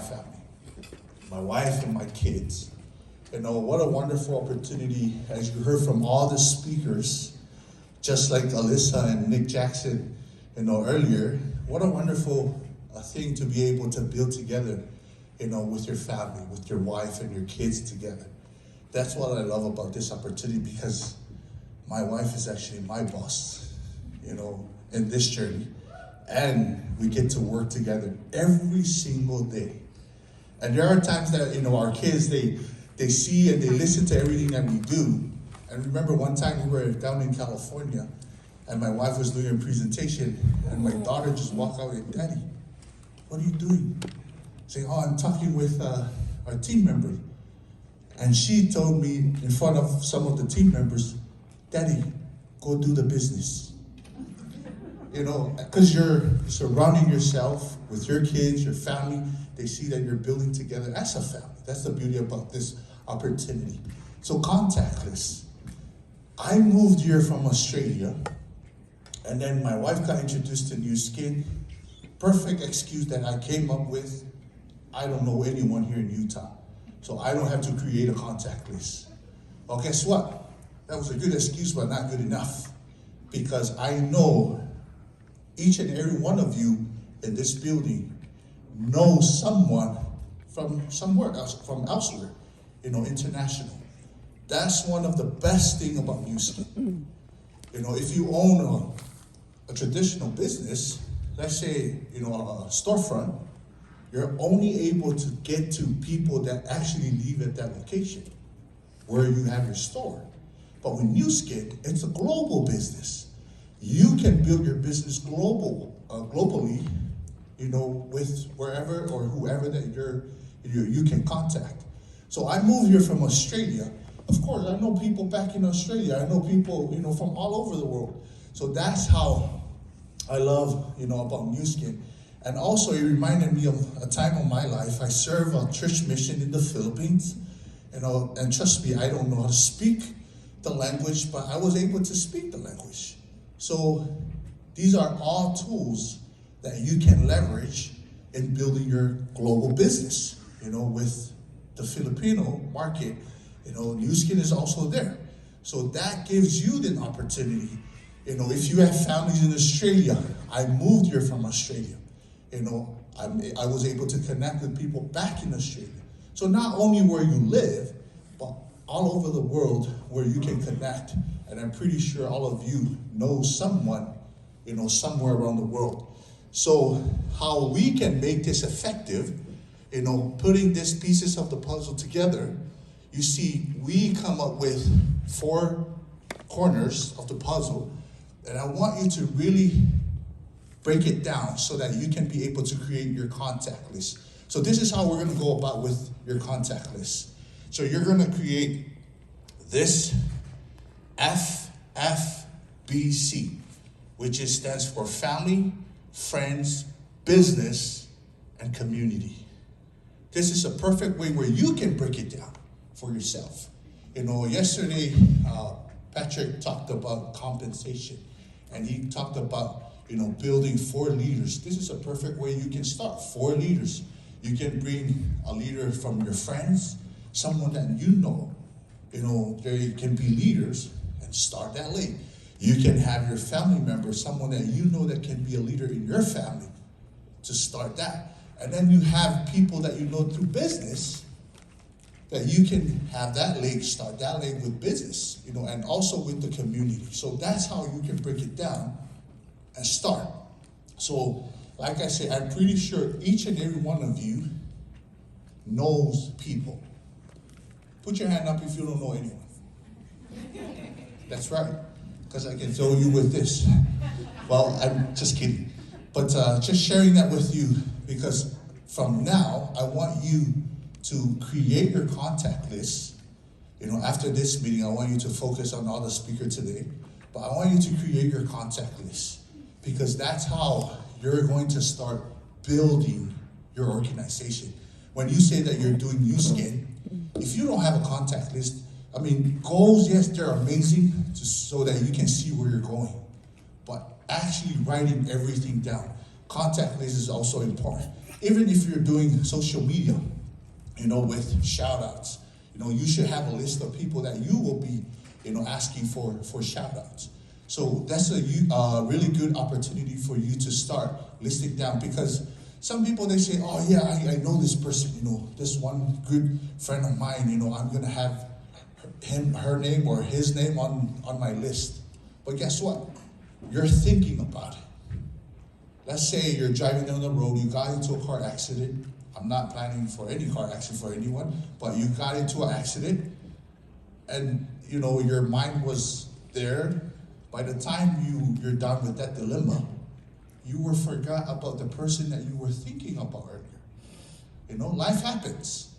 family, my wife and my kids. You know, what a wonderful opportunity, as you heard from all the speakers, just like Alyssa and Nick Jackson, earlier. What a wonderful thing to be able to build together, with your family, with your wife and your kids together. That's what I love about this opportunity, because my wife is actually my boss, in this journey. And we get to work together every single day. And there are times that, our kids, they see and they listen to everything that we do. And remember one time we were down in California, and my wife was doing a presentation, and my daughter just walked out and, "Daddy, what are you doing?" Saying, "Oh, I'm talking with our team members." And she told me in front of some of the team members, "Daddy, go do the business." Because you're surrounding yourself with your kids, your family. They see that you're building together as a family. That's the beauty about this opportunity. So contactless. I moved here from Australia, and then my wife got introduced to Nu Skin. Perfect excuse that I came up with. I don't know anyone here in Utah, so I don't have to create a contact list. Well, guess what? That was a good excuse, but not good enough, because I know each and every one of you in this building knows someone from somewhere else, from elsewhere, international. That's one of the best thing about Nu Skin. If you own a traditional business, let's say, a storefront, you're only able to get to people that actually live at that location where you have your store. But with Nu Skin, it's a global business. You can build your business globally, with wherever or whoever that you can contact. So I moved here from Australia. Of course, I know people back in Australia. I know people, from all over the world. So that's how I love, about Nu Skin. And also, it reminded me of a time of my life. I served a church mission in the Philippines, and trust me, I don't know how to speak the language, but I was able to speak the language. So these are all tools that you can leverage in building your global business, with the Filipino market. Nu Skin is also there. So that gives you the opportunity. If you have families in Australia, I moved here from Australia. I was able to connect with people back in Australia. So not only where you live, but all over the world where you can connect. And I'm pretty sure all of you know someone, somewhere around the world. So how we can make this effective, putting these pieces of the puzzle together, you see, we come up with 4 corners of the puzzle, and I want you to really break it down so that you can be able to create your contact list. So this is how we're going to go about with your contact list. So you're going to create this FFBC, which stands for family, friends, business, and community. This is a perfect way where you can break it down for yourself. Yesterday, Patrick talked about compensation, and he talked about, building 4 leaders. This is a perfect way you can start 4 leaders. You can bring a leader from your friends, someone that they can be leaders, and start that lane. You can have your family member, someone that that can be a leader in your family, to start that. And then you have people that through business, that you can have that leg, start that leg with business, and also with the community. So that's how you can break it down and start. So, like I said, I'm pretty sure each and every one of you knows people. Put your hand up if you don't know anyone. That's right, because I can throw you with this. Well, I'm just kidding. But just sharing that with you, because from now, I want you to create your contact list. After this meeting, I want you to focus on all the speakers today, but I want you to create your contact list, because that's how you're going to start building your organization. When you say that you're doing Nu Skin, if you don't have a contact list, goals, yes, they're amazing so that you can see where you're going, but actually writing everything down. Contact list is also important. even if you're doing social media, with shout outs, you should have a list of people that you will be, asking for shout outs. So that's a really good opportunity for you to start listing down, because some people, they say, oh yeah, I know this person, this one good friend of mine, I'm gonna have her name or his name on my list. But guess what? You're thinking about it. Let's say you're driving down the road, you got into a car accident. I'm not planning for any car accident for anyone, but you got into an accident, and your mind was there. By the time you're done with that dilemma, you were forgot about the person that you were thinking about earlier. Life happens.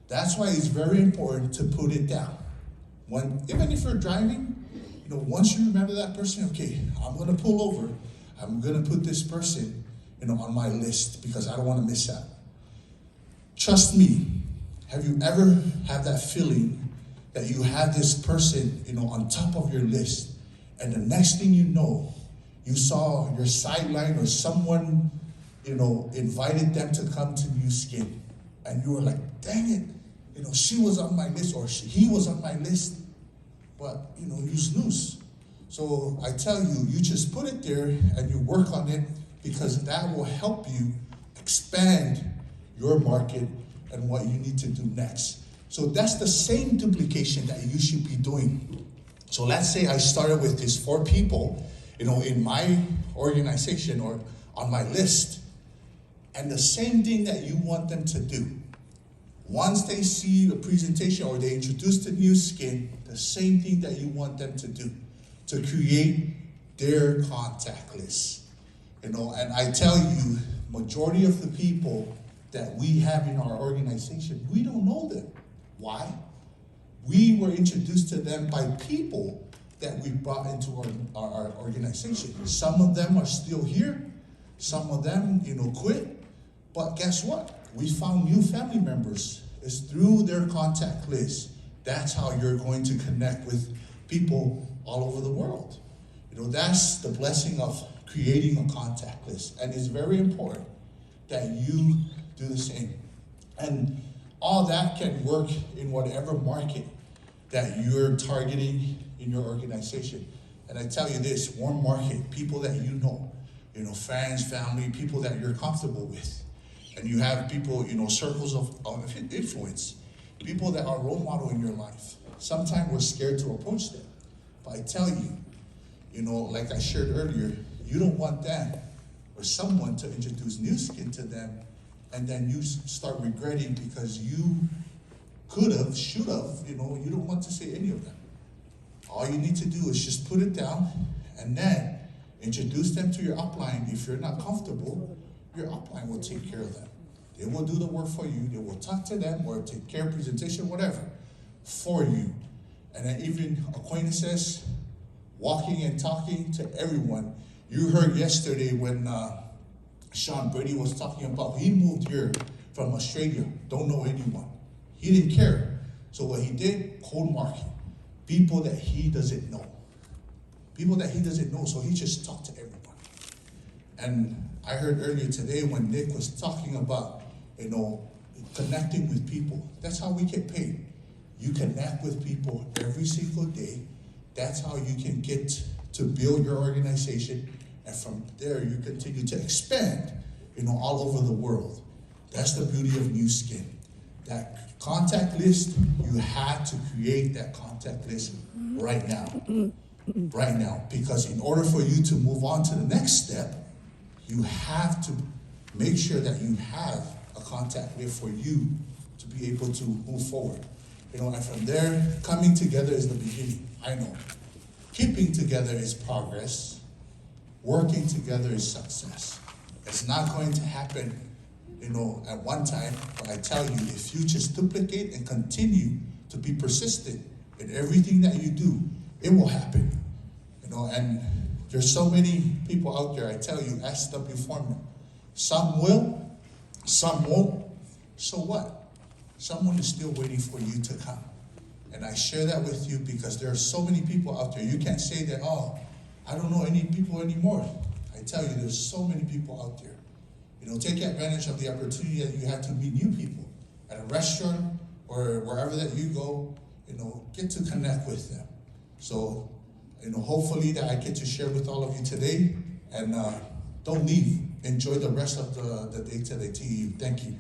That's why it's very important to put it down. Even if you're driving, once you remember that person, okay, I'm gonna pull over. I'm gonna put this person, on my list because I don't want to miss out. Trust me. Have you ever had that feeling that you have this person, on top of your list, and the next thing you know, you saw your sideline or someone, invited them to come to Nu Skin, and you were like, dang it, she was on my list, or he was on my list, but you snooze. So I tell you, you just put it there and you work on it, because that will help you expand your market and what you need to do next. So that's the same duplication that you should be doing. So let's say I started with these 4 people, in my organization or on my list, and the same thing that you want them to do. Once they see a presentation or they introduce the Nu Skin, the same thing that you want them to do, to create their contact list. And I tell you, majority of the people that we have in our organization, we don't know them. Why? We were introduced to them by people that we brought into our organization. Some of them are still here. Some of them, quit. But guess what? We found new family members. It's through their contact list. That's how you're going to connect with people all over the world. That's the blessing of creating a contact list. And it's very important that you do the same. And all that can work in whatever market that you're targeting in your organization. And I tell you this, warm market, people that friends, family, people that you're comfortable with. And you have people, circles of influence, people that are role model in your life. Sometimes we're scared to approach them. But I tell you, like I shared earlier, you don't want them or someone to introduce Nu Skin to them, and then you start regretting because you could have, should have, you don't want to say any of them. All you need to do is just put it down and then introduce them to your upline. If you're not comfortable, your upline will take care of them. They will do the work for you. They will talk to them or take care of presentation, whatever, for you. And then even acquaintances, walking and talking to everyone. You heard yesterday when Sean Brady was talking about, he moved here from Australia, don't know anyone. He didn't care. So what he did, cold market. People that he doesn't know. People that he doesn't know, so he just talked to everyone. And I heard earlier today when Nick was talking about, connecting with people. That's how we get paid. You connect with people every single day. That's how you can get to build your organization. And from there, you continue to expand, all over the world. That's the beauty of Nu Skin. That contact list, you have to create that contact list right now. Right now. Because in order for you to move on to the next step, you have to make sure that you have a contact list for you to be able to move forward. And from there, coming together is the beginning. I know. Keeping together is progress. Working together is success. It's not going to happen, at one time, but I tell you, if you just duplicate and continue to be persistent in everything that you do, it will happen. And there's so many people out there, I tell you, SW formula. Some will, some won't. So what? Someone is still waiting for you to come. And I share that with you because there are so many people out there. You can't say that, oh, I don't know any people anymore. I tell you, there's so many people out there. take advantage of the opportunity that you have to meet new people at a restaurant or wherever that you go. Get to connect with them. So, hopefully that I get to share with all of you today. And don't leave. Enjoy the rest of the day today. To you. Thank you.